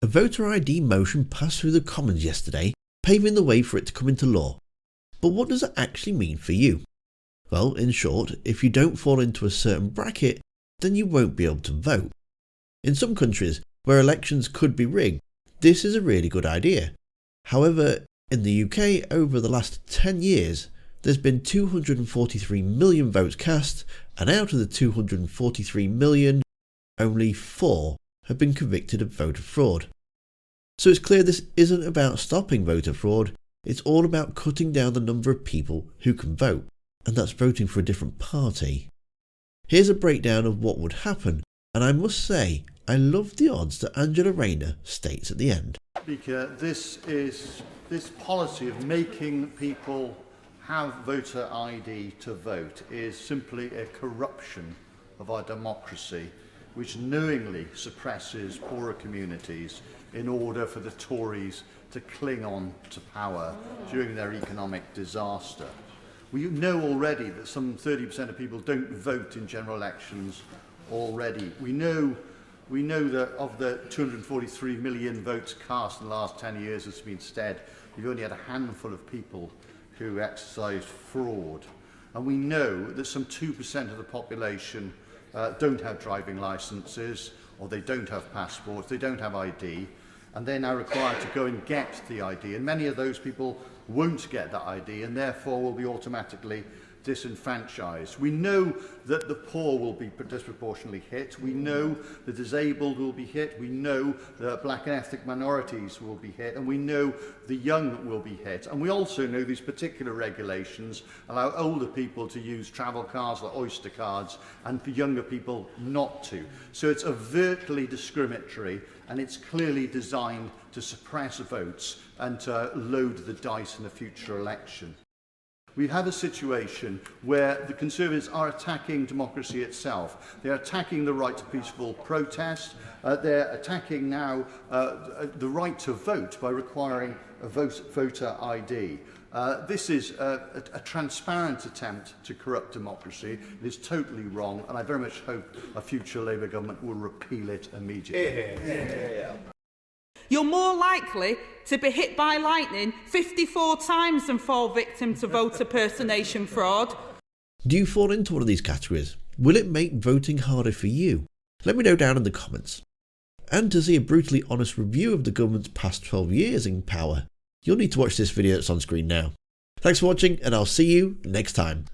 voter ID motion passed through the Commons yesterday, paving the way for it to come into law. But what does it actually mean for you? Well, in short, if you don't fall into a certain bracket, then you won't be able to vote. In some countries, where elections could be rigged, this is a really good idea. However, in the UK, over the last 10 years, there's been 243 million votes cast, and out of the 243 million, only 4 have been convicted of voter fraud. So it's clear this isn't about stopping voter fraud, it's all about cutting down the number of people who can vote, and that's voting for a different party. Here's a breakdown of what would happen, and I must say, I love the odds that Angela Rayner states at the end. Speaker, this policy of making people have voter ID to vote is simply a corruption of our democracy, which knowingly suppresses poorer communities in order for the Tories to cling on to power during their economic disaster. We know already that some 30% of people don't vote in general elections already. We know that of the 243 million votes cast in the last 10 years, as has been said, you've only had a handful of people who exercised fraud. And we know that some 2% of the population don't have driving licences, or they don't have passports, they don't have ID, and they're now required to go and get the ID. And many of those people won't get that ID and therefore will be automatically disenfranchised. We know that the poor will be disproportionately hit. We know the disabled will be hit. We know that black and ethnic minorities will be hit. And we know the young will be hit. And we also know these particular regulations allow older people to use travel cards like Oyster cards and for younger people not to. So it's overtly discriminatory and it's clearly designed to suppress votes and to load the dice in a future election. We've had a situation where the Conservatives are attacking democracy itself. They're attacking the right to peaceful protest. They're attacking now the right to vote by requiring a voter ID. This is a transparent attempt to corrupt democracy. It is totally wrong, and I very much hope a future Labour government will repeal it immediately. You're more likely to be hit by lightning 54 times than fall victim to voter personation fraud. Do you fall into one of these categories? Will it make voting harder for you? Let me know down in the comments. And to see a brutally honest review of the government's past 12 years in power, you'll need to watch this video that's on screen now. Thanks for watching, and I'll see you next time.